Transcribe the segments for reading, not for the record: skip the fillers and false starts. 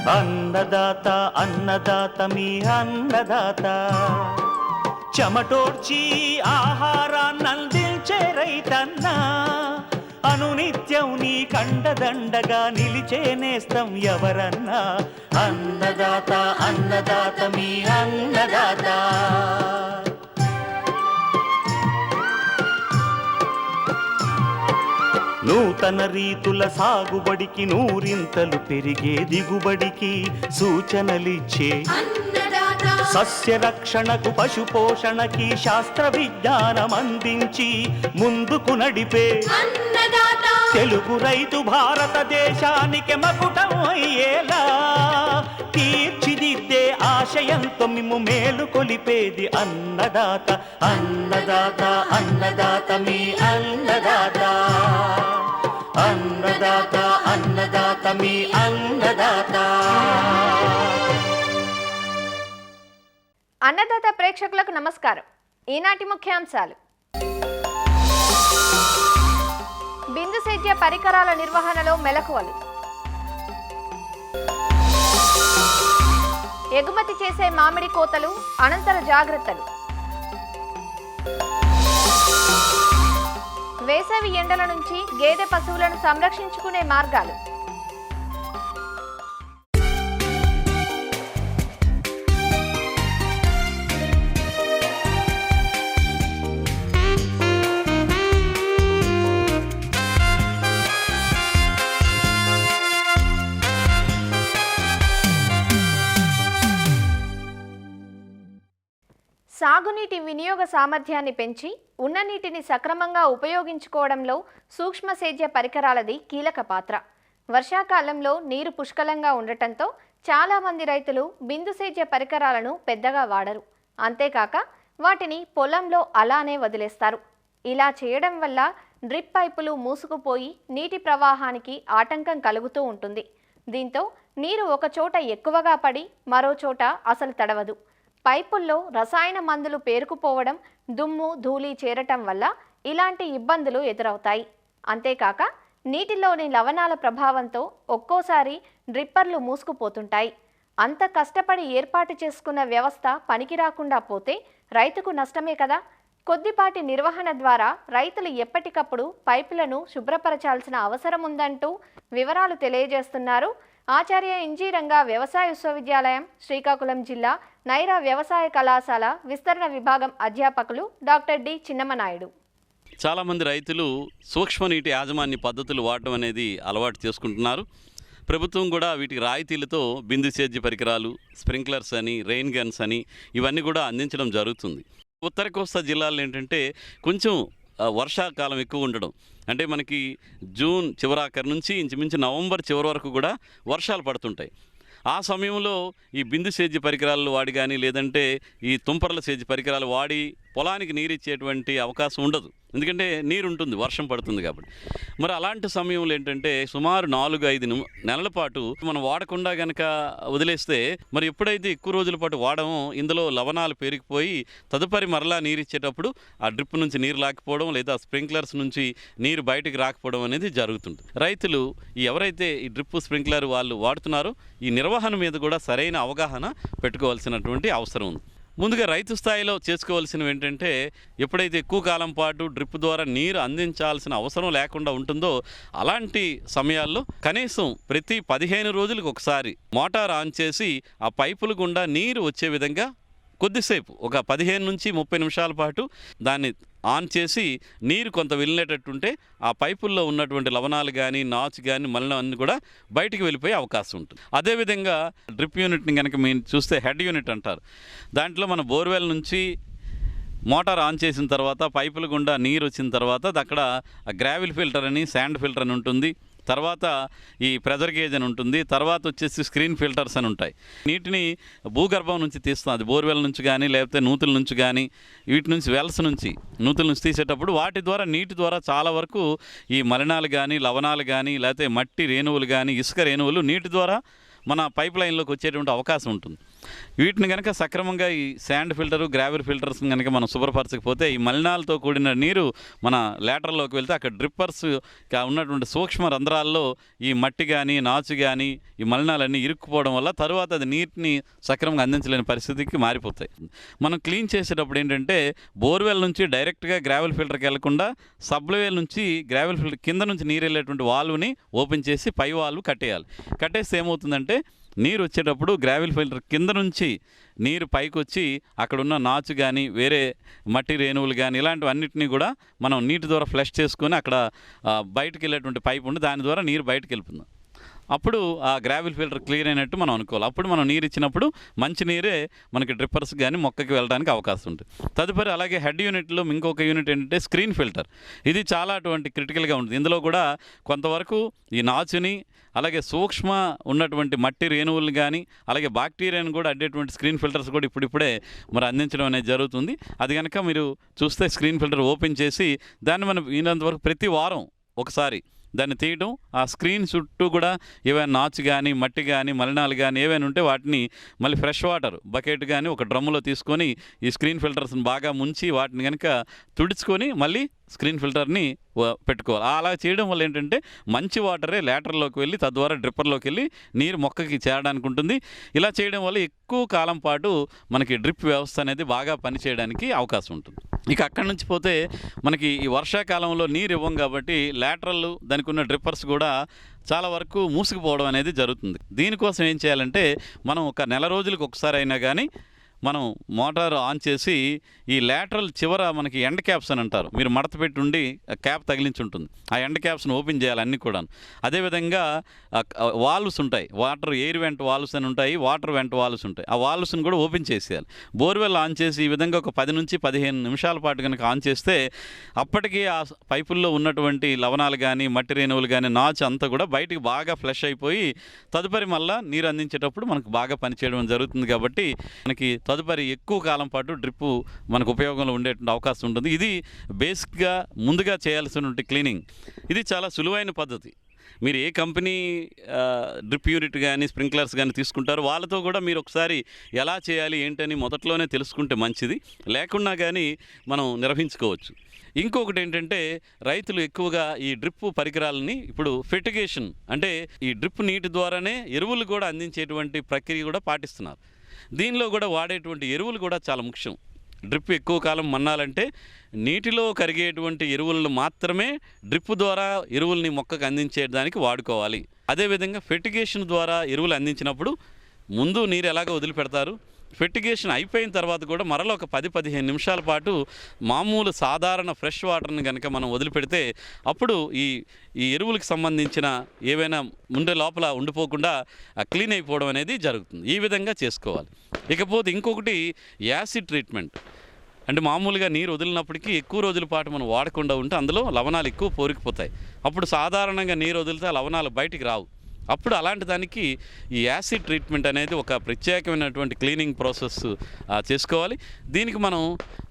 అన్నదాత అన్నదాత మీ అన్నదాత, చెమటోడ్చి ఆహారాన్నందించే రైతన్నా, అనునిత్యం నీ కండదండగా నిలిచే నేస్తం ఎవరన్నా. అన్నదాత అన్నదాత మీ అన్నదాత. నూతన రీతుల సాగుబడికి, నూరింతలు పెరిగే దిగుబడికి సూచనలిచ్చే సస్య రక్షణకు, పశు పోషణకి శాస్త్ర విజ్ఞానం అందించి ముందుకు నడిపే తెలుగు రైతు భారతదేశానికి మకుటం అయ్యేలా తీర్చిదిద్దే ఆశయంతో మిమ్ము మేలు కొలిపేది అన్నదాత. అన్నదాత అన్నదాత మీ అన్నదాత. అన్నదాత అన్నదాత మీ అన్నదాత. అన్నదాత ప్రేక్షకులకు నమస్కారం. ఈనాటి ముఖ్యాంశాలు: బిందు సేద్య పరికరాల నిర్వహణలో మెలకువలు, ఎగుమతి చేసే మామిడి కోతలు అనంతర జాగ్రత్తలు, వేసవి ఎండల నుంచి గేదె పశువులను సంరక్షించుకునే మార్గాలు, సాగునీటి వినియోగ సామర్థ్యాన్ని పెంచి ఉన్న నీటిని సక్రమంగా ఉపయోగించుకోవడంలో సూక్ష్మ సేద్య పరికరాలది కీలక పాత్ర. వర్షాకాలంలో నీరు పుష్కలంగా ఉండటంతో చాలామంది రైతులు బిందు సేద్య పరికరాలను పెద్దగా వాడరు. అంతేకాక వాటిని పొలంలో అలానే వదిలేస్తారు. ఇలా చేయడం వల్ల డ్రిప్ పైపులు మూసుకుపోయి నీటి ప్రవాహానికి ఆటంకం కలుగుతూ ఉంటుంది. దీంతో నీరు ఒక చోట ఎక్కువగా పడి మరో చోట అసలు తడవదు. పైపుల్లో రసాయన మందులు పేరుకుపోవడం, దుమ్ము ధూళి చేరటం వల్ల ఇలాంటి ఇబ్బందులు ఎదురవుతాయి. అంతేకాక నీటిలోని లవణాల ప్రభావంతో ఒక్కోసారి డ్రిప్పర్లు మూసుకుపోతుంటాయి. అంత కష్టపడి ఏర్పాటు చేసుకున్న వ్యవస్థ పనికి రాకుండా పోతే రైతుకు నష్టమే కదా. కొద్దిపాటి నిర్వహణ ద్వారా రైతులు ఎప్పటికప్పుడు పైపులను శుభ్రపరచాల్సిన అవసరం ఉందంటూ వివరాలు తెలియజేస్తున్నారు ఆచార్య ఇంజీరంగ వ్యవసాయ విశ్వవిద్యాలయం, శ్రీకాకుళం జిల్లా నైరా వ్యవసాయ కళాశాల విస్తరణ విభాగం అధ్యాపకులు డాక్టర్ డి చిన్నమనాయుడు. చాలామంది రైతులు సూక్ష్మనీటి యాజమాన్య పద్ధతులు వాడటం అనేది అలవాటు చేసుకుంటున్నారు. ప్రభుత్వం కూడా వీటికి రాయితీలతో బిందు సేద్య పరికరాలు, స్ప్రింక్లర్స్ అని, రెయిన్ గన్స్ అని ఇవన్నీ కూడా అందించడం జరుగుతుంది. ఉత్తర కోస్తా జిల్లాల్లో ఏంటంటే కొంచెం వర్షాకాలం ఎక్కువ ఉండడం, అంటే మనకి జూన్ చివరాఖరి నుంచి ఇంచుమించు నవంబర్ చివరి వరకు కూడా వర్షాలు పడుతుంటాయి. ఆ సమయంలో ఈ బిందు సేద్య పరికరాలు వాడి కానీ, లేదంటే ఈ తుంపర్ల సేద్య పరికరాలు వాడి పొలానికి నీరు ఇచ్చేటువంటి అవకాశం ఉండదు. ఎందుకంటే నీరు ఉంటుంది, వర్షం పడుతుంది కాబట్టి. మరి అలాంటి సమయంలో ఏంటంటే సుమారు 4-5 నెలల పాటు మనం వాడకుండా కనుక వదిలేస్తే, మరి ఎప్పుడైతే ఎక్కువ రోజుల పాటు వాడమో ఇందులో లవణాలు పెరిగిపోయి తదుపరి మరలా నీరు ఇచ్చేటప్పుడు ఆ డ్రిప్ నుంచి నీరు లాకపోవడం, లేదా స్ప్రింక్లర్స్ నుంచి నీరు బయటికి రాకపోవడం అనేది జరుగుతుంది. రైతులు ఎవరైతే ఈ డ్రిప్ స్ప్రింక్లర్ వాళ్ళు వాడుతున్నారో ఈ నిర్వహణ మీద కూడా సరైన అవగాహన పెట్టుకోవాల్సినటువంటి అవసరం ఉంది. ముందుగా రైతు స్థాయిలో చేసుకోవాల్సినవి ఏంటంటే, ఎప్పుడైతే ఎక్కువ కాలం పాటు డ్రిప్ ద్వారా నీరు అందించాల్సిన అవసరం లేకుండా ఉంటుందో అలాంటి సమయాల్లో కనీసం ప్రతి 15 రోజులకు ఒకసారి మోటార్ ఆన్ చేసి ఆ పైపుల గుండా నీరు వచ్చే విధంగా కొద్దిసేపు ఒక 15 నుంచి 30 నిమిషాల పాటు దాన్ని ఆన్ చేసి నీరు కొంత వెళ్ళేటట్టుంటే ఆ పైపుల్లో ఉన్నటువంటి లవణాలు కానీ, నాచు కానీ, మలినం అన్నీ కూడా బయటికి వెళ్ళిపోయే అవకాశం ఉంటుంది. అదేవిధంగా డ్రిప్ యూనిట్ని కనుక మీరు చూస్తే హెడ్ యూనిట్ అంటారు. దాంట్లో మన బోర్వెల్ నుంచి మోటార్ ఆన్ చేసిన తర్వాత పైపుల గుండా నీరు వచ్చిన తర్వాత అక్కడ గ్రావిల్ ఫిల్టర్ అని, శాండ్ ఫిల్టర్ అని ఉంటుంది. తర్వాత ఈ ప్రెజర్ గేజ్ అని ఉంటుంది. తర్వాత వచ్చేసి స్క్రీన్ ఫిల్టర్స్ అని ఉంటాయి. నీటిని భూగర్భం నుంచి తీస్తాం, అది బోర్వెల్ నుంచి కానీ, లేకపోతే నూతుల నుంచి కానీ, వీటి నుంచి వెల్స్ నుంచి నూతుల నుంచి తీసేటప్పుడు వాటి ద్వారా నీటి ద్వారా చాలా వరకు ఈ మలినాలు కానీ, లవణాలు కానీ, లేకపోతే మట్టి రేణువులు కానీ, ఇసుక రేణువులు నీటి ద్వారా మన పైప్ లైన్లోకి వచ్చేటువంటి అవకాశం ఉంటుంది. వీటిని కనుక సక్రమంగా ఈ శాండ్ ఫిల్టరు గ్రావెల్ ఫిల్టర్స్ కనుక మనం శుభ్రపరచకపోతే ఈ మలినాలతో కూడిన నీరు మన లేటర్లోకి వెళ్తే అక్కడ డ్రిప్పర్స్ ఉన్నటువంటి సూక్ష్మ రంధ్రాల్లో ఈ మట్టి కానీ నాచు కానీ ఈ మలినాలన్నీ ఇరుక్కుపోవడం వల్ల తరువాత అది నీటిని సక్రమంగా అందించలేని పరిస్థితికి మారిపోతాయి. మనం క్లీన్ చేసేటప్పుడు ఏంటంటే బోర్వెల్ నుంచి డైరెక్ట్గా గ్రావెల్ ఫిల్టర్కి వెళ్లకుండా సబ్లవేల్ నుంచి గ్రావెల్ ఫిల్టర్ కింద నుంచి నీరు వెళ్ళేటువంటి వాల్వ్ని ఓపెన్ చేసి పై వాల్వ్ కట్టేయాలి. కట్టేస్తే ఏమవుతుందంటే నీరు వచ్చేటప్పుడు గ్రావెల్ ఫిల్టర్ కింద నుంచి నీరు పైకి వచ్చి అక్కడున్న నాచు కానీ వేరే మట్టి రేణువులు కానీ ఇలాంటివన్నిటినీ కూడా మనం నీటి ద్వారా ఫ్లష్ చేసుకొని అక్కడ బయటకు వెళ్ళేటువంటి పైప్ ఉండి దాని ద్వారా నీరు బయటకు వెళ్ళిపోతుంది. అప్పుడు ఆ గ్రావెల్ ఫిల్టర్ క్లియర్ అయినట్టు మనం అనుకోవాలి. అప్పుడు మనం నీరు ఇచ్చినప్పుడు మంచి నీరే మనకి డ్రిప్పర్స్ కానీ మొక్కకి వెళ్ళడానికి అవకాశం ఉంటుంది. తదుపరి అలాగే హెడ్ యూనిట్లో ఇంకొక యూనిట్ ఏంటంటే స్క్రీన్ ఫిల్టర్. ఇది చాలా అటువంటి క్రిటికల్గా ఉంటుంది. ఇందులో కూడా కొంతవరకు ఈ నాచుని అలాగే సూక్ష్మ ఉన్నటువంటి మట్టి రేణువులు కానీ అలాగే బ్యాక్టీరియాని కూడా అడ్డేటువంటి స్క్రీన్ ఫిల్టర్స్ కూడా ఇప్పుడిప్పుడే మరి అందించడం అనేది జరుగుతుంది. అది కనుక మీరు చూస్తే స్క్రీన్ ఫిల్టర్ ఓపెన్ చేసి దాన్ని మనం వీలంతవరకు ప్రతి వారం ఒకసారి దాన్ని తీయడం, ఆ స్క్రీన్ చుట్టూ కూడా ఏవైనా నాచు కానీ మట్టి కానీ మలినాలు కానీ ఏవైనా ఉంటే వాటిని మళ్ళీ ఫ్రెష్ వాటర్ బకెట్ కానీ ఒక డ్రమ్ములో తీసుకొని ఈ స్క్రీన్ ఫిల్టర్స్ని బాగా ముంచి వాటిని కనుక తుడుచుకొని మళ్ళీ స్క్రీన్ ఫిల్టర్ని పెట్టుకోవాలి. అలా చేయడం వల్ల ఏంటంటే మంచి వాటరే లేటర్లోకి వెళ్ళి తద్వారా డ్రిప్పర్లోకి వెళ్ళి నీరు మొక్కకి చేరడానికి ఉంటుంది. ఇలా చేయడం వల్ల ఎక్కువ కాలం పాటు మనకి డ్రిప్ వ్యవస్థ అనేది బాగా పనిచేయడానికి అవకాశం ఉంటుంది. ఇక అక్కడి నుంచి పోతే మనకి ఈ వర్షాకాలంలో నీరు ఇవ్వం కాబట్టి లేటరల్ దానికి ఉన్న డ్రిప్పర్స్ కూడా చాలా వరకు మూసుకుపోవడం అనేది జరుగుతుంది. దీనికోసం ఏం చేయాలంటే మనం ఒక నెల రోజులకు ఒకసారి అయినా కానీ మనం మోటార్ ఆన్ చేసి ఈ లేటరల్ చివర మనకి ఎండ్ క్యాప్స్ అని అంటారు, మీరు మడత పెట్టి ఉండి క్యాప్ తగిలించి ఉంటుంది, ఆ ఎండ్ క్యాప్స్ని ఓపెన్ చేయాలి అన్నీ కూడా. అదేవిధంగా వాల్వ్స్ ఉంటాయి, వాటర్ ఎయిర్ వెంట్ వాల్వ్స్ అని ఉంటాయి, వాటర్ వెంట్ వాల్వ్స్ ఉంటాయి, ఆ వాల్వ్స్ని కూడా ఓపెన్ చేసేయాలి. బోర్వెల్ ఆన్ చేసి ఈ విధంగా ఒక 10 నుంచి 15 నిమిషాల పాటు కనుక ఆన్ చేస్తే అప్పటికి ఆ పైపుల్లో ఉన్నటువంటి లవణాలు కానీ మట్టి రేణువులు కానీ నాచు అంతా కూడా బయటికి బాగా ఫ్లష్ అయిపోయి తదుపరి మళ్ళీ నీరు అందించేటప్పుడు మనకు బాగా పనిచేయడం జరుగుతుంది. కాబట్టి మనకి తదుపరి ఎక్కువ కాలం పాటు డ్రిప్పు మనకు ఉపయోగంలో ఉండేటువంటి అవకాశం ఉంటుంది. ఇది బేసిక్గా ముందుగా చేయాల్సినటువంటి క్లీనింగ్. ఇది చాలా సులువైన పద్ధతి. మీరు ఏ కంపెనీ డ్రిప్ యూనిట్ కానీ స్ప్రింక్లర్స్ కానీ తీసుకుంటారో వాళ్ళతో కూడా మీరు ఒకసారి ఎలా చేయాలి ఏంటని మొదట్లోనే తెలుసుకుంటే మంచిది, లేకుండా కానీ మనం నిర్వహించుకోవచ్చు. ఇంకొకటి ఏంటంటే రైతులు ఎక్కువగా ఈ డ్రిప్ పరికరాలని ఇప్పుడు ఫెర్టిగేషన్ అంటే ఈ డ్రిప్ నీటి ద్వారానే ఎరువులు కూడా అందించేటువంటి ప్రక్రియ కూడా పాటిస్తున్నారు. దీనిలో కూడా వాడేటువంటి ఎరువులు కూడా చాలా ముఖ్యం. డ్రిప్ ఎక్కువ కాలం మన్నాలంటే నీటిలో కరిగేటువంటి ఎరువులను మాత్రమే డ్రిప్ ద్వారా ఎరువుల్ని మొక్కకు అందించేదానికి వాడుకోవాలి. అదేవిధంగా ఫెర్టిగేషన్ ద్వారా ఎరువులు అందించినప్పుడు ముందు నీరు ఎలాగో వదిలిపెడతారు, ఫెర్టిగేషన్ అయిపోయిన తర్వాత కూడా మరలా ఒక 10-15 నిమిషాల పాటు మామూలు సాధారణ ఫ్రెష్ వాటర్ని కనుక మనం వదిలిపెడితే అప్పుడు ఈ ఎరువులకు సంబంధించిన ఏవైనా ఉండే లోపల ఉండిపోకుండా క్లీన్ అయిపోవడం అనేది జరుగుతుంది. ఈ విధంగా చేసుకోవాలి. ఇకపోతే ఇంకొకటి యాసిడ్ ట్రీట్మెంట్. అంటే మామూలుగా నీరు వదిలినప్పటికీ ఎక్కువ రోజుల పాటు మనం వాడకుండా ఉంటే అందులో లవణాలు ఎక్కువ పోరికిపోతాయి. అప్పుడు సాధారణంగా నీరు వదిలితే ఆ లవణాలు బయటికి రావు. అప్పుడు అలాంటి దానికి ఈ యాసిడ్ ట్రీట్మెంట్ అనేది ఒక ప్రత్యేకమైనటువంటి క్లీనింగ్ ప్రాసెస్ చేసుకోవాలి. దీనికి మనం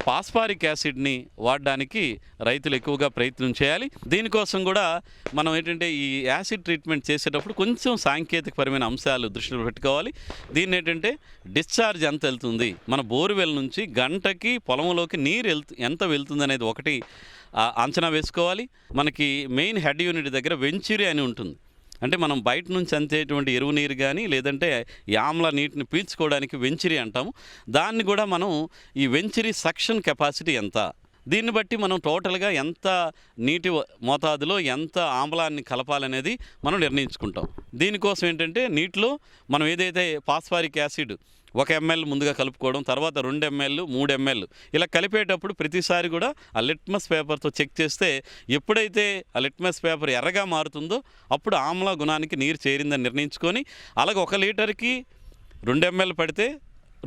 ఫాస్ఫారిక్ యాసిడ్ని వాడడానికి రైతులు ఎక్కువగా ప్రయత్నం చేయాలి. దీనికోసం కూడా మనం ఏంటంటే ఈ యాసిడ్ ట్రీట్మెంట్ చేసేటప్పుడు కొంచెం సాంకేతికపరమైన అంశాలు దృష్టిలో పెట్టుకోవాలి. దీన్ని ఏంటంటే డిశ్చార్జ్ ఎంత వెళ్తుంది, మన బోర్వెల్ నుంచి గంటకి పొలంలోకి నీరు ఎంత వెళ్తుంది అనేది ఒకటి అంచనా వేసుకోవాలి. మనకి మెయిన్ హెడ్ యూనిట్ దగ్గర వెంచురీ అని ఉంటుంది. అంటే మనం బయట నుంచి అందేటువంటి ఎరువు నీరు కానీ లేదంటే ఈ ఆమ్ల నీటిని పీల్చుకోవడానికి వెంచురీ అంటాము. దాన్ని కూడా మనం ఈ వెంచురీ సక్షన్ కెపాసిటీ ఎంత, దీన్ని బట్టి మనం టోటల్గా ఎంత నీటి మోతాదులో ఎంత ఆమ్లాన్ని కలపాలనేది మనం నిర్ణయించుకుంటాం. దీనికోసం ఏంటంటే నీటిలో మనం ఏదైతే ఫాస్ఫారిక్ యాసిడ్ 1 ml ముందుగా కలుపుకోవడం, తర్వాత 2 ml 3 ml ఇలా కలిపేటప్పుడు ప్రతిసారి కూడా ఆ లిట్మస్ పేపర్తో చెక్ చేస్తే ఎప్పుడైతే ఆ లిట్మస్ పేపర్ ఎర్రగా మారుతుందో అప్పుడు ఆమ్ల గుణానికి నీరు చేరిందని నిర్ణయించుకొని అలాగే 1 లీటర్కి 2 ml పడితే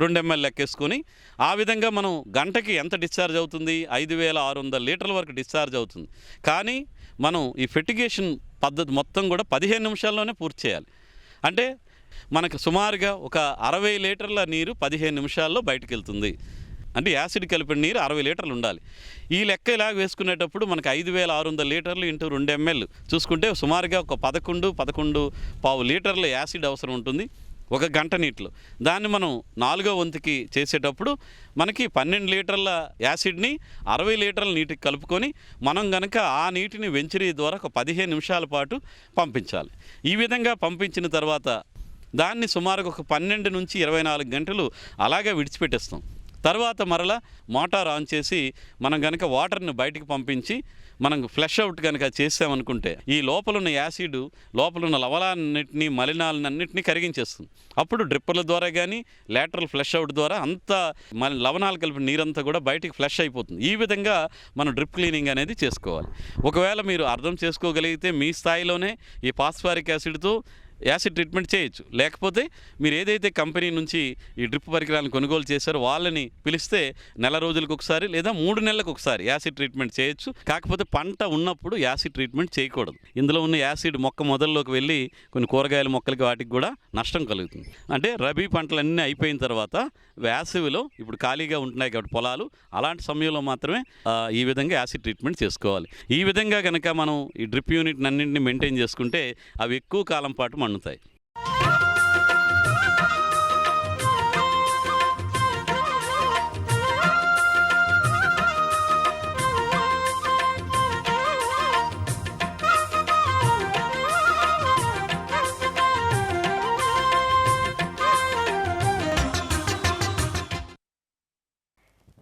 2 ml లెక్కేసుకొని ఆ విధంగా మనం గంటకి ఎంత డిశ్చార్జ్ అవుతుంది, 5600 లీటర్ల వరకు డిశ్చార్జ్ అవుతుంది. కానీ మనం ఈ ఫెర్టిగేషన్ పద్ధతి మొత్తం కూడా 15 నిమిషాల్లోనే పూర్తి చేయాలి. అంటే మనకు సుమారుగా ఒక 60 లీటర్ల నీరు 15 నిమిషాల్లో బయటకు వెళ్తుంది. అంటే యాసిడ్ కలిపిన నీరు 60 లీటర్లు ఉండాలి. ఈ లెక్క ఇలా వేసుకునేటప్పుడు మనకు 5600 లీటర్లు ఇంటూ 2 ml చూసుకుంటే సుమారుగా ఒక 11-11.5 లీటర్ల యాసిడ్ అవసరం ఉంటుంది. ఒక గంట నీటిలో. దాన్ని మనం 4వ వంతుకి చేసేటప్పుడు మనకి 12 లీటర్ల యాసిడ్ని 60 లీటర్ల నీటికి కలుపుకొని మనం గనక ఆ నీటిని వెంచరీ ద్వారా ఒక 15 నిమిషాల పాటు పంపించాలి. ఈ విధంగా పంపించిన తర్వాత దాన్ని సుమారుగా ఒక 12 నుంచి 24 గంటలు అలాగే విడిచిపెట్టేస్తాం. తర్వాత మరలా మోటార్ ఆన్ చేసి మనం కనుక వాటర్ని బయటికి పంపించి మనం ఫ్లష్ అవుట్ కనుక చేసామనుకుంటే ఈ లోపల ఉన్న యాసిడ్ లోపల ఉన్న లవణాలన్నింటినీ మలినాలన్నింటినీ కరిగించేస్తుంది. అప్పుడు డ్రిప్పర్ల ద్వారా కానీ లేటరల్ ఫ్లష్ అవుట్ ద్వారా అంతా లవణాలు కలిపిన నీరంతా కూడా బయటికి ఫ్లష్ అయిపోతుంది. ఈ విధంగా మనం డ్రిప్ క్లీనింగ్ అనేది చేసుకోవాలి. ఒకవేళ మీరు అర్థం చేసుకోగలిగితే మీ స్థాయిలోనే ఈ ఫాస్ఫారిక్ యాసిడ్తో యాసిడ్ ట్రీట్మెంట్ చేయొచ్చు. లేకపోతే మీరు ఏదైతే కంపెనీ నుంచి ఈ డ్రిప్ పరికరాలను కొనుగోలు చేశారో వాళ్ళని పిలిస్తే నెల రోజులకు ఒకసారి లేదా 3 నెలలకు ఒకసారి యాసిడ్ ట్రీట్మెంట్ చేయొచ్చు. కాకపోతే పంట ఉన్నప్పుడు యాసిడ్ ట్రీట్మెంట్ చేయకూడదు. ఇందులో ఉన్న యాసిడ్ మొక్క మొదల్లోకి వెళ్ళి కొన్ని కూరగాయల మొక్కలకి వాటికి కూడా నష్టం కలుగుతుంది. అంటే రబీ పంటలన్నీ అయిపోయిన తర్వాత వేసవిలో ఇప్పుడు ఖాళీగా ఉంటున్నాయి కాబట్టి పొలాలు, అలాంటి సమయంలో మాత్రమే ఈ విధంగా యాసిడ్ ట్రీట్మెంట్ చేసుకోవాలి. ఈ విధంగా కనుక మనం ఈ డ్రిప్ యూనిట్ అన్నింటినీ మెయింటైన్ చేసుకుంటే అవి ఎక్కువ కాలం పాటు మన్నుతాయి.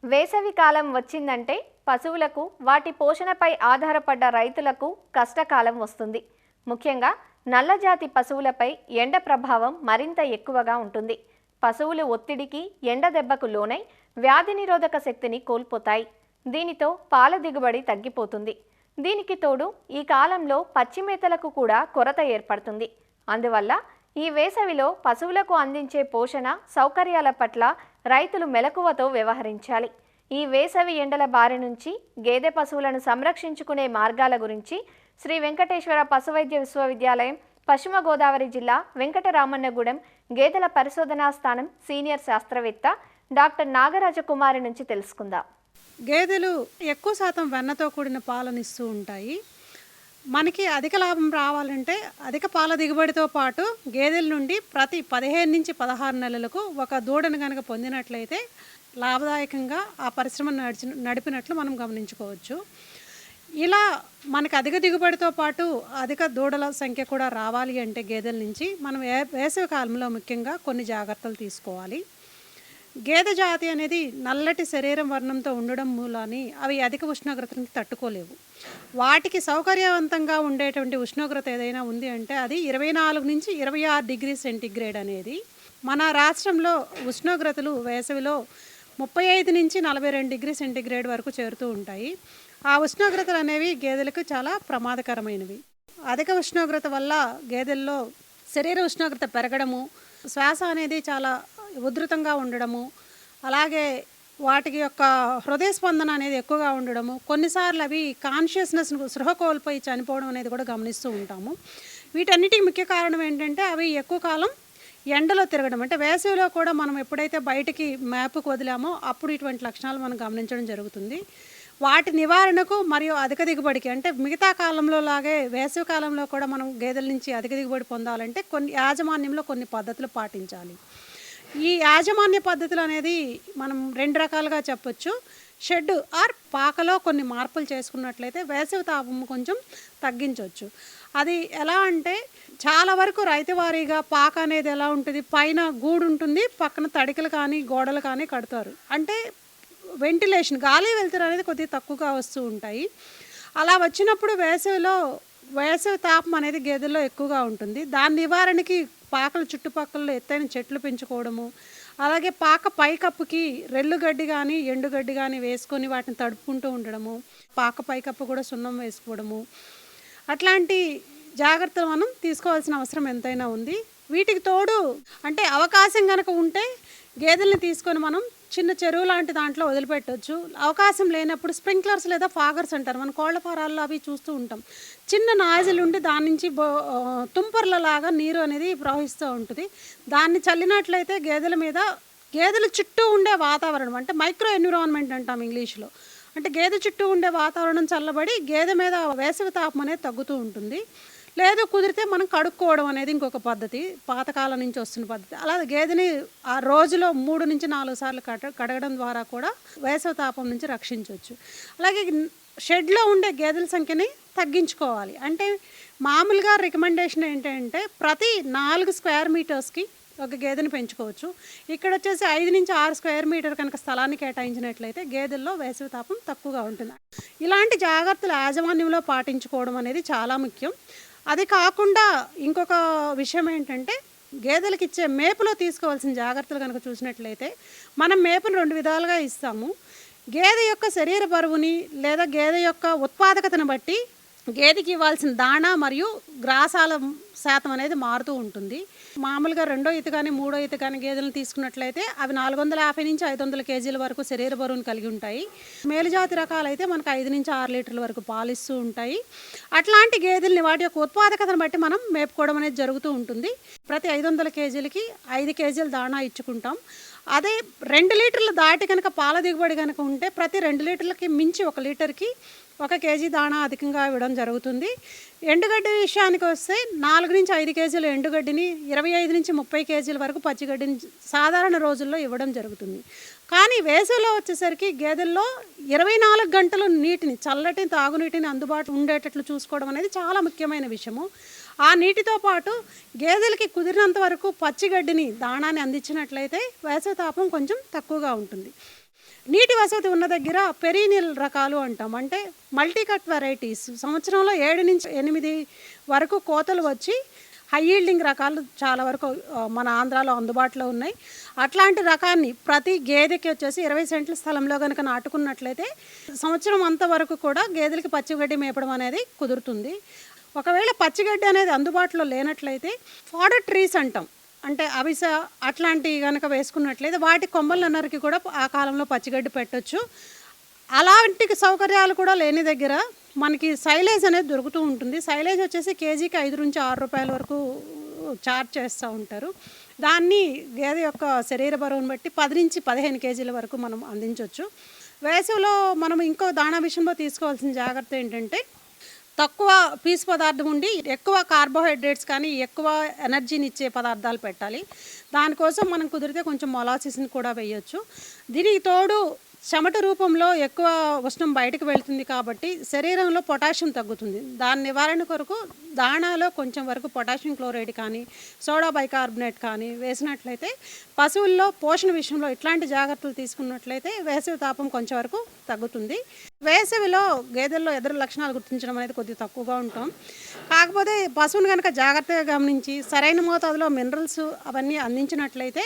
వేసవి కాలం వచ్చిందంటే పశువులకు వాటి పోషణపై ఆధారపడ్డ రైతులకు కష్టకాలం వస్తుంది. ముఖ్యంగా నల్లజాతి పశువులపై ఎండ ప్రభావం మరింత ఎక్కువగా ఉంటుంది. పశువులు ఒత్తిడికి, ఎండ దెబ్బకు లోనై వ్యాధి నిరోధక శక్తిని కోల్పోతాయి. దీనితో పాల దిగుబడి తగ్గిపోతుంది. దీనికి తోడు ఈ కాలంలో పచ్చిమేతలకు కూడా కొరత ఏర్పడుతుంది. అందువల్ల ఈ వేసవిలో పశువులకు అందించే పోషణ సౌకర్యాల పట్ల రైతులు మెలకువతో వ్యవహరించాలి. ఈ వేసవి ఎండల బారి నుంచి గేదె పశువులను సంరక్షించుకునే మార్గాల గురించి శ్రీ వెంకటేశ్వర పశువైద్య విశ్వవిద్యాలయం, పశ్చిమ గోదావరి జిల్లా వెంకటరామన్నగూడెం గేదెల పరిశోధనా స్థానం సీనియర్ శాస్త్రవేత్త డాక్టర్ నాగరాజకుమారి నుంచి తెలుసుకుందాం. గేదెలు ఎక్కువ శాతం వెన్నతో కూడిన పాలనిస్తూ ఉంటాయి. మనకి అధిక లాభం రావాలంటే అధిక పాల దిగుబడితో పాటు గేదెల నుండి ప్రతి 15 నుంచి 16 నెలలకు ఒక దూడను కనుక పొందినట్లయితే లాభదాయకంగా ఆ పరిశ్రమను నడిపినట్లు మనం గమనించుకోవచ్చు. ఇలా మనకి అధిక దిగుబడితో పాటు అధిక దూడల సంఖ్య కూడా రావాలి అంటే గేదెల నుంచి మనం వేసవి కాలంలో ముఖ్యంగా కొన్ని జాగ్రత్తలు తీసుకోవాలి. గేదె జాతి అనేది నల్లటి శరీరం వర్ణంతో ఉండడం మూలాని అవి అధిక ఉష్ణోగ్రతని తట్టుకోలేవు. వాటికి సౌకర్యవంతంగా ఉండేటువంటి ఉష్ణోగ్రత ఏదైనా ఉంది అంటే అది 24 నుంచి 26 డిగ్రీ సెంటీగ్రేడ్ అనేది. మన రాష్ట్రంలో ఉష్ణోగ్రతలు వేసవిలో 35 నుంచి 42 డిగ్రీ సెంటీగ్రేడ్ వరకు చేరుతూ ఉంటాయి. ఆ ఉష్ణోగ్రతలు అనేవి గేదెలకు చాలా ప్రమాదకరమైనవి. అధిక ఉష్ణోగ్రత వల్ల గేదెల్లో శరీర ఉష్ణోగ్రత పెరగడము, శ్వాస అనేది చాలా ఉధృతంగా ఉండడము, అలాగే వాటికి యొక్క హృదయ స్పందన అనేది ఎక్కువగా ఉండడము, కొన్నిసార్లు అవి కాన్షియస్నెస్ స్పృహ కోల్పోయి చనిపోవడం అనేది కూడా గమనిస్తూ ఉంటాము. వీటన్నిటికి ముఖ్య కారణం ఏంటంటే అవి ఎక్కువ కాలం ఎండలో తిరగడం. అంటే వేసవిలో కూడా మనం ఎప్పుడైతే బయటికి మేపుకు వదిలామో అప్పుడు ఇటువంటి లక్షణాలు మనం గమనించడం జరుగుతుంది. వాటి నివారణకు మరియు అధిక దిగుబడికి అంటే మిగతా కాలంలో లాగే వేసవి కాలంలో కూడా మనం గేదెల నుంచి అధిక దిగుబడి పొందాలంటే కొన్ని యాజమాన్యంలో కొన్ని పద్ధతులు పాటించాలి. ఈ యాజమాన్య పద్ధతులు అనేది మనం 2 రకాలుగా చెప్పొచ్చు. షెడ్ ఆర్ పాకలో కొన్ని మార్పులు చేసుకున్నట్లయితే వేసవి తాపం కొంచెం తగ్గించవచ్చు. అది ఎలా అంటే చాలా వరకు రైతువారీగా పాక అనేది ఎలా ఉంటుంది, పైన గూడు ఉంటుంది, పక్కన తడికలు కానీ గోడలు కానీ కడతారు. అంటే వెంటిలేషన్, గాలి వెలుతురు అనేది కొద్దిగా తక్కువగా వస్తూ ఉంటాయి. అలా వచ్చినప్పుడు వేసవి తాపం అనేది గేదెల్లో ఎక్కువగా ఉంటుంది. దాని నివారణకి పాకల చుట్టుపక్కల ఎత్తైన చెట్లు పెంచుకోవడము, అలాగే పాక పైకప్పుకి రెల్లుగడ్డి కానీ ఎండుగడ్డి కానీ వేసుకొని వాటిని తడుపుకుంటూ ఉండడము, పాక పైకప్పు కూడా సున్నం వేసుకోవడము, అట్లాంటి జాగ్రత్తలు మనం తీసుకోవాల్సిన అవసరం ఎంతైనా ఉంది. వీటికి తోడు అంటే అవకాశం కనుక ఉంటే గేదెల్ని తీసుకొని మనం చిన్న చెరువు లాంటి దాంట్లో వదిలిపెట్టవచ్చు. అవకాశం లేనప్పుడు స్ప్రింక్లర్స్ లేదా ఫాగర్స్ అంటారు, మన కోళ్ల ఫారాల్లో అవి చూస్తూ ఉంటాం. చిన్న నాజిల్ ఉండి దాని నుంచి తుంపర్లలాగా నీరు అనేది ప్రవహిస్తూ ఉంటుంది. దాన్ని చల్లినట్లయితే గేదెల చుట్టూ ఉండే వాతావరణం అంటే మైక్రో ఎన్విరాన్మెంట్ అంటాం ఇంగ్లీష్లో. అంటే గేదె చుట్టూ ఉండే వాతావరణం చల్లబడి గేదె మీద వేసవి తాపం అనేది తగ్గుతూ ఉంటుంది. లేదు కుదిరితే మనం కడుక్కోవడం అనేది ఇంకొక పద్ధతి, పాతకాలం నుంచి వస్తున్న పద్ధతి. అలా గేదెని ఆ రోజులో 3 నుంచి 4 సార్లు కడగడం ద్వారా కూడా వేసవి తాపం నుంచి రక్షించవచ్చు. అలాగే షెడ్లో ఉండే గేదెల సంఖ్యని తగ్గించుకోవాలి. అంటే మామూలుగా రికమెండేషన్ ఏంటంటే ప్రతి 4 స్క్వేర్ మీటర్స్కి ఒక గేదెని పెంచుకోవచ్చు. ఇక్కడ వచ్చేసి 5 నుంచి 6 స్క్వేర్ మీటర్ కనుక స్థలాన్ని కేటాయించినట్లయితే గేదెల్లో వేసవి తాపం తక్కువగా ఉంటుంది. ఇలాంటి జాగ్రత్తలు యాజమాన్యంలో పాటించుకోవడం అనేది చాలా ముఖ్యం. అది కాకుండా ఇంకొక విషయం ఏంటంటే గేదెలకు ఇచ్చే మేపులో తీసుకోవాల్సిన జాగ్రత్తలు కనుక చూసినట్లయితే మనం మేపును 2 విధాలుగా ఇస్తాము. గేదె యొక్క శరీర బరువుని లేదా గేదె యొక్క ఉత్పాదకతను బట్టి గేదెకి ఇవ్వాల్సిన దాణా మరియు గ్రాసాల శాతం అనేది మారుతూ ఉంటుంది. మామూలుగా 2వ ఈత కానీ 3వ ఈత కానీ గేదెలను తీసుకున్నట్లయితే అవి 450 నుంచి 500 కేజీల వరకు శరీర బరువును కలిగి ఉంటాయి. మేలుజాతి రకాలైతే మనకు 5 నుంచి 6 లీటర్ల వరకు పాలిస్తూ ఉంటాయి. అట్లాంటి గేదెల్ని వాటి యొక్క ఉత్పాదకతను బట్టి మనం మేపుకోవడం అనేది జరుగుతూ ఉంటుంది. ప్రతి 500 కేజీలకి 5 కేజీల దాణా ఇచ్చుకుంటాం. అదే 2 లీటర్లు దాటి కనుక పాల దిగుబడి కనుక ఉంటే ప్రతి 2 లీటర్లకి మించి 1 లీటర్కి 1 కేజీ దాణా అధికంగా ఇవ్వడం జరుగుతుంది. ఎండుగడ్డి విషయానికి వస్తే 4 నుంచి 5 కేజీల ఎండుగడ్డిని 25 నుంచి 30 కేజీల వరకు పచ్చిగడ్డిని సాధారణ రోజుల్లో ఇవ్వడం జరుగుతుంది. కానీ వేసవిలో వచ్చేసరికి గేదెల్లో 24 గంటలు నీటిని, చల్లటి తాగునీటిని అందుబాటులో ఉండేటట్లు చూసుకోవడం అనేది చాలా ముఖ్యమైన విషయము. ఆ నీటితో పాటు గేదెలకి కుదిరినంత వరకు పచ్చిగడ్డిని, దాణాన్ని అందించినట్లయితే వేసవి తాపం కొంచెం తక్కువగా ఉంటుంది. నీటి వసతి ఉన్న దగ్గర పెరీనియల్ రకాలు అంటాం. అంటే మల్టీ కట్ వెరైటీస్ సంవత్సరంలో 7 నుంచి 8 వరకు కోతలు వచ్చి హై ఈల్డింగ్ రకాలు చాలా వరకు మన ఆంధ్రాలో అందుబాటులో ఉన్నాయి. అట్లాంటి రకాన్ని ప్రతి గేదెకి వచ్చేసి 20 సెంట్ల స్థలంలో కనుక నాటుకున్నట్లయితే సంవత్సరం అంత వరకు కూడా గేదెలకి పచ్చిగడ్డి మేపడం అనేది కుదురుతుంది. ఒకవేళ పచ్చిగడ్డి అనేది అందుబాటులో లేనట్లయితే ఫాడర్ ట్రీస్ అంటాం. అంటే అవిస అట్లాంటివి కనుక వేసుకున్నట్లయితే వాటి కొమ్మలన్నరికి కూడా ఆ కాలంలో పచ్చిగడ్డి పెట్టచ్చు. అలాంటి సౌకర్యాలు కూడా లేని దగ్గర మనకి సైలేజ్ అనేది దొరుకుతూ ఉంటుంది. సైలేజ్ వచ్చేసి కేజీకి 5 నుంచి 6 రూపాయల వరకు చార్జ్ చేస్తూ ఉంటారు. దాన్ని గేదె యొక్క శరీర బరువును బట్టి 10 నుంచి 15 కేజీల వరకు మనం అందించవచ్చు. వేసవిలో మనం ఇంకో దాణా విషయంలో తీసుకోవాల్సిన జాగ్రత్త ఏంటంటే తక్కువ పీసు పదార్థం ఉండి ఎక్కువ కార్బోహైడ్రేట్స్ కానీ ఎక్కువ ఎనర్జీని ఇచ్చే పదార్థాలు పెట్టాలి. దానికోసం మనం కుదిరితే కొంచెం మొలాసిస్ని కూడా వేయచ్చు. దీనికి తోడు చెమట రూపంలో ఎక్కువ ఉష్ణం బయటకు వెళ్తుంది కాబట్టి శరీరంలో పొటాషియం తగ్గుతుంది. దాని నివారణ కొరకు దాణాలో కొంచెం వరకు పొటాషియం క్లోరైడ్ కానీ సోడా బైకార్బోనేట్ కానీ వేసినట్లయితే పశువుల్లో పోషణ విషయంలో ఇట్లాంటి జాగ్రత్తలు తీసుకున్నట్లయితే వేసవి తాపం కొంచెం వరకు తగ్గుతుంది. వేసవిలో గేదెల్లో ఎదురు లక్షణాలు గుర్తించడం అనేది కొద్దిగా తక్కువగా ఉంటాం. కాకపోతే పశువుని కనుక జాగ్రత్తగా గమనించి సరైన మోతాదులో మినరల్స్ అవన్నీ అందించినట్లయితే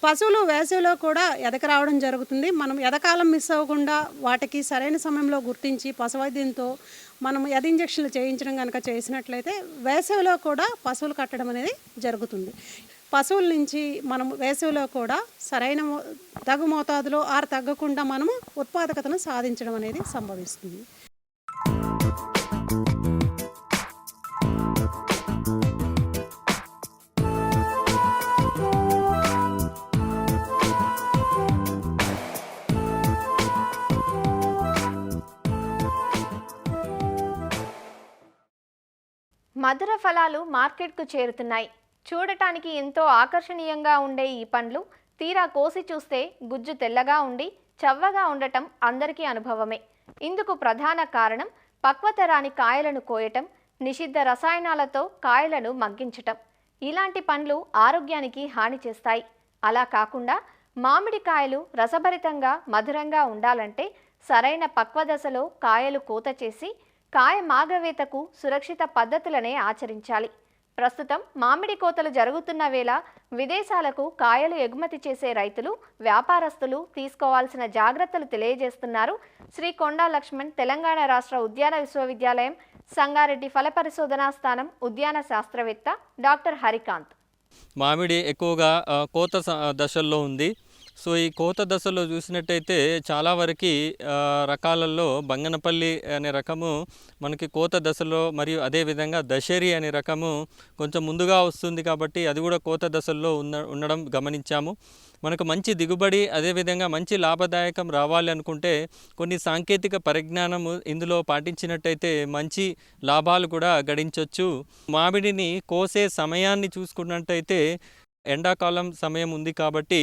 పశువులు వేసవిలో కూడా ఎదక రావడం జరుగుతుంది. మనం ఎదకాలం మిస్ అవ్వకుండా వాటికి సరైన సమయంలో గుర్తించి పశువైద్యంతో మనం ఎద ఇంజక్షన్లు చేయించడం కనుక చేసినట్లయితే వేసవిలో కూడా పశువులు కట్టడం అనేది జరుగుతుంది. పశువుల నుంచి మనం వేసవిలో కూడా సరైన తగు మోతాదులో తగ్గకుండా మనము ఉత్పాదకతను సాధించడం అనేది సంభవిస్తుంది. మధుర ఫలాలు మార్కెట్కు చేరుతున్నాయి. చూడటానికి ఎంతో ఆకర్షణీయంగా ఉండే ఈ పండ్లు తీరా కోసి చూస్తే గుజ్జు తెల్లగా ఉండి చవ్వగా ఉండటం అందరికీ అనుభవమే. ఇందుకు ప్రధాన కారణం పక్వతరాని కాయలను కోయటం, నిషిద్ధ రసాయనాలతో కాయలను మగ్గించటం. ఇలాంటి పండ్లు ఆరోగ్యానికి హాని చేస్తాయి. అలా కాకుండా మామిడికాయలు రసభరితంగా మధురంగా ఉండాలంటే సరైన పక్వ దశలో కాయలు కోత చేసి కాయ మాగవేతకు సురక్షిత పద్ధతులనే ఆచరించాలి. ప్రస్తుతం మామిడి కోతలు జరుగుతున్న వేళ విదేశాలకు కాయలు ఎగుమతి చేసే రైతులు, వ్యాపారస్తులు తీసుకోవాల్సిన జాగ్రత్తలు తెలియజేస్తున్నారు శ్రీ కొండా లక్ష్మణ్ తెలంగాణ రాష్ట్ర ఉద్యాన విశ్వవిద్యాలయం సంగారెడ్డి ఫల పరిశోధనా స్థానం ఉద్యాన శాస్త్రవేత్త డాక్టర్ హరికాంత్. మామిడి ఎక్కువగా కోత దశల్లో ఉంది. సో ఈ కోత దశలో చూసినట్టయితే చాలా వరకు రకాలలో బంగనపల్లి అనే రకము మనకి కోత దశలో, మరియు అదేవిధంగా దశేరి అనే రకము కొంచెం ముందుగా వస్తుంది కాబట్టి అది కూడా కోత దశల్లో ఉండడం గమనించాము. మనకు మంచి దిగుబడి, అదేవిధంగా మంచి లాభదాయకం రావాలి అనుకుంటే కొన్ని సాంకేతిక పరిజ్ఞానము ఇందులో పాటించినట్టయితే మంచి లాభాలు కూడా గడించవచ్చు. మామిడిని కోసే సమయాన్ని చూసుకున్నట్టయితే ఎండాకాలం సమయం ఉంది కాబట్టి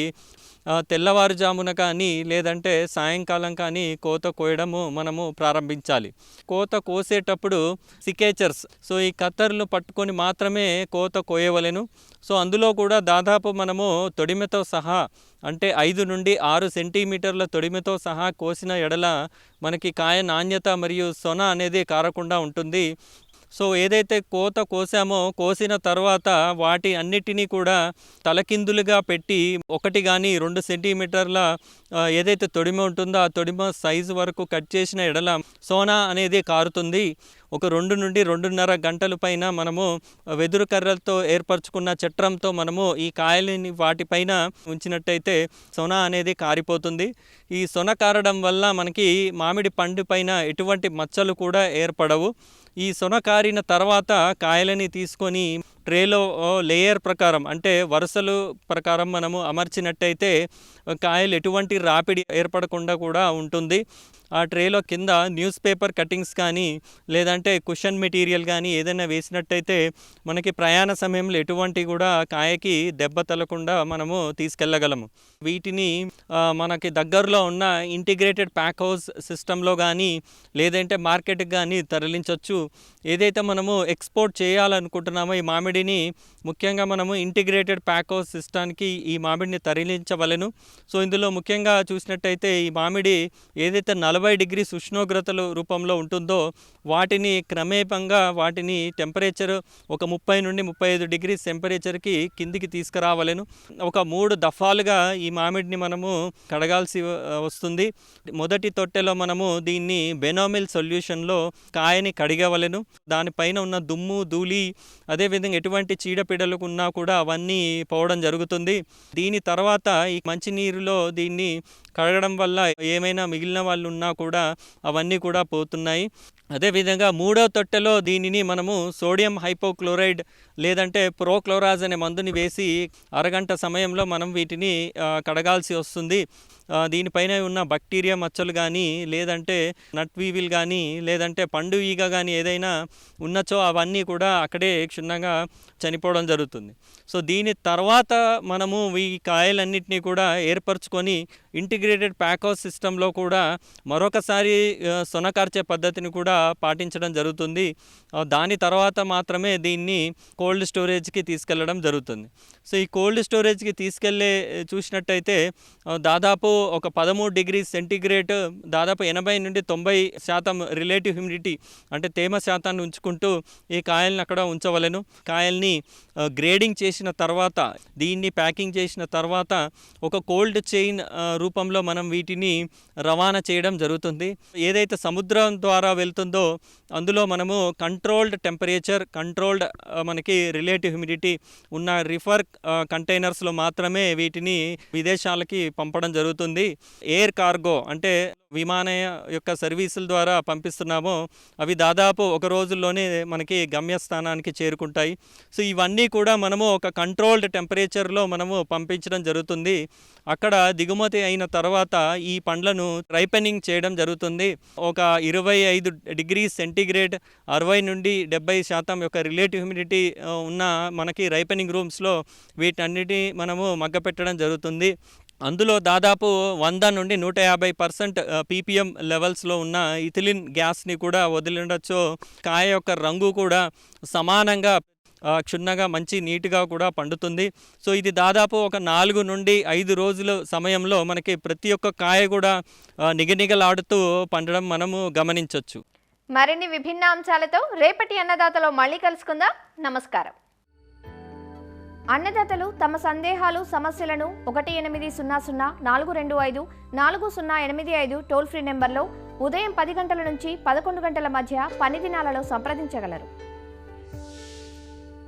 తెల్లవారుజామున కానీ లేదంటే సాయంకాలం కానీ కోత కోయడము మనము ప్రారంభించాలి. కోత కోసేటప్పుడు సికేచర్స్, సో ఈ కత్తర్లు పట్టుకొని మాత్రమే కోత కోయవలెను. సో అందులో కూడా దాదాపు మనము తొడిమెతో సహా అంటే 5 నుండి 6 సెంటీమీటర్ల తొడిమెతో సహా కోసిన ఎడల మనకి కాయ నాణ్యత మరియు సొన అనేది కారకుండా ఉంటుంది. సో ఏదైతే కోత కోసామో కోసిన తర్వాత వాటి అన్నిటినీ కూడా తలకిందులుగా పెట్టి 1 కానీ 2 సెంటీమీటర్ల ఏదైతే తొడిమ ఉంటుందో ఆ తొడిమ సైజు వరకు కట్ చేసిన ఎడల సోనా అనేది కారుతుంది. ఒక 2 నుండి 2.5 గంటల పైన మనము వెదురు కర్రలతో ఏర్పరచుకున్న చట్రంతో మనము ఈ కాయలని వాటిపైన ఉంచినట్టయితే సొన అనేది కారిపోతుంది. ఈ సొన కారడం వల్ల మనకి మామిడి పండు పైన ఎటువంటి మచ్చలు కూడా ఏర్పడవు. ఈ సొన కారిన తర్వాత కాయలని తీసుకొని ట్రేలో లేయర్ ప్రకారం అంటే వరుసలు ప్రకారం మనము అమర్చినట్టయితే కాయలు ఎటువంటి రాపిడి ఏర్పడకుండా కూడా ఉంటుంది. ఆ ట్రేలో కింద న్యూస్ పేపర్ కటింగ్స్ కానీ లేదంటే కుషన్ మెటీరియల్ కానీ ఏదైనా వేసినట్టయితే మనకి ప్రయాణ సమయంలో ఎటువంటి కూడా కాయకి దెబ్బ తగలకుండా మనము తీసుకెళ్ళగలము. వీటిని మనకి దగ్గరలో ఉన్న ఇంటిగ్రేటెడ్ ప్యాక్ హౌస్ సిస్టంలో కానీ లేదంటే మార్కెట్కి కానీ తరలించవచ్చు. ఏదైతే మనము ఎక్స్పోర్ట్ చేయాలనుకుంటున్నామో ఈ మామిడిని ముఖ్యంగా మనము ఇంటిగ్రేటెడ్ ప్యాక్ హౌస్ సిస్టానికి ఈ మామిడిని తరలించవలెను. సో ఇందులో ముఖ్యంగా చూసినట్టయితే ఈ మామిడి ఏదైతే 40 డిగ్రీస్ ఉష్ణోగ్రతల రూపంలో ఉంటుందో వాటిని క్రమేపంగా వాటిని టెంపరేచర్ ఒక 30 నుండి 35 డిగ్రీస్ టెంపరేచర్కి కిందికి తీసుకురావలెను. ఒక 3 దఫాలుగా ఈ మామిడిని మనము కడగాల్సి వస్తుంది. మొదటి తొట్టెలో మనము దీన్ని బెనోమిల్ సొల్యూషన్లో కాయని కడిగవలెను. దానిపైన ఉన్న దుమ్ము ధూళి అదేవిధంగా ఎటువంటి చీడపీడలు ఉన్నా కూడా అవన్నీ పోవడం జరుగుతుంది. దీని తర్వాత ఈ మంచినీరులో దీన్ని కడగడం వల్ల ఏమైనా మిగిలిన వాళ్ళు ఉన్నా కూడా అవన్నీ కూడా పోతున్నాయి. అదేవిధంగా 3వ తొట్టెలో దీనిని మనము సోడియం హైపోక్లోరైడ్ లేదంటే ప్రోక్లోరాజ్ అనే మందుని వేసి అరగంట సమయంలో మనం వీటిని కడగాల్సి వస్తుంది. దీనిపైన ఉన్న బ్యాక్టీరియా మచ్చలు కానీ లేదంటే నట్ వీవిల్ కానీ లేదంటే పండు ఈగ కానీ ఏదైనా ఉన్నచో అవన్నీ కూడా అక్కడే క్షుణ్ణంగా చనిపోవడం జరుగుతుంది. సో దీని తర్వాత మనము ఈ కాయలన్నింటినీ కూడా ఏర్పరచుకొని ఇంటిగ్రేటెడ్ ప్యాక్ హౌస్ సిస్టంలో కూడా మరొకసారి సొనకార్చే పద్ధతిని కూడా పాటించడం జరుగుతుంది. దాని తర్వాత మాత్రమే దీన్ని కోల్డ్ స్టోరేజ్కి తీసుకెళ్ళడం జరుగుతుంది. సో ఈ కోల్డ్ స్టోరేజ్కి చూసినట్టయితే దాదాపు ఒక 13 డిగ్రీ సెంటీగ్రేడ్ దాదాపు 80 నుండి 90% రిలేటివ్ హ్యూమిడిటీ అంటే తేమ శాతాన్ని ఉంచుకుంటూ ఈ కాయల్ని అక్కడ ఉంచవలెను. కాయల్ని గ్రేడింగ్ చేసిన తర్వాత దీన్ని ప్యాకింగ్ చేసిన తర్వాత ఒక కోల్డ్ చైన్ రూపంలో మనం వీటిని రవాణా చేయడం జరుగుతుంది. ఏదైతే సముద్రం ద్వారా వెళ్తుందో అందులో మనము కంట్రోల్డ్ టెంపరేచర్ కంట్రోల్డ్ మనకి రిలేటివ్ హ్యూమిడిటీ ఉన్న రిఫర్ కంటైనర్స్లో మాత్రమే వీటిని విదేశాలకి పంపడం జరుగుతుంది. ఎయిర్ కార్గో అంటే విమానయ యొక్క సర్వీసుల ద్వారా పంపిస్తున్నామో అవి దాదాపు ఒక రోజుల్లోనే మనకి గమ్యస్థానానికి చేరుకుంటాయి. సో ఇవన్నీ కూడా మనము ఒక కంట్రోల్డ్ టెంపరేచర్లో మనము పంపించడం జరుగుతుంది. అక్కడ దిగుమతి అయిన తర్వాత ఈ పండ్లను రైపెనింగ్ చేయడం జరుగుతుంది. ఒక 25 డిగ్రీ సెంటీగ్రేడ్ 60 నుండి 70% యొక్క రిలేటివ్ హ్యూమిడిటీ ఉన్న మనకి రైపెనింగ్ రూమ్స్లో వీటన్నిటి మనము మగ్గపెట్టడం జరుగుతుంది. అందులో దాదాపు 100 నుండి 150% పీపీఎం లెవెల్స్లో ఉన్న ఇథిలిన్ గ్యాస్ని కూడా వదిలిండొచ్చు. కాయ యొక్క రంగు కూడా సమానంగా క్షుణ్ణంగా మంచి నీట్గా కూడా పండుతుంది. సో ఇది దాదాపు ఒక 4 నుండి 5 రోజుల సమయంలో మనకి ప్రతి ఒక్క కాయ కూడా నిగనిగలాడుతూ పండడం మనము గమనించవచ్చు. మరిన్ని విభిన్న అంశాలతో రేపటి అన్నదాతలో మళ్ళీ కలుసుకుందాం. నమస్కారం. అన్నదాతలు తమ సందేహాలు సమస్యలను 1800-425-4085 టోల్ ఫ్రీ నెంబర్లో ఉదయం 10 గంటల నుంచి 11 గంటల మధ్య పని దినాలలో సంప్రదించగలరు.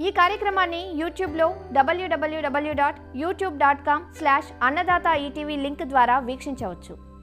ఈ కార్యక్రమాన్ని యూట్యూబ్లో www.youtube.com/annadaata ETV లింక్ ద్వారా వీక్షించవచ్చు.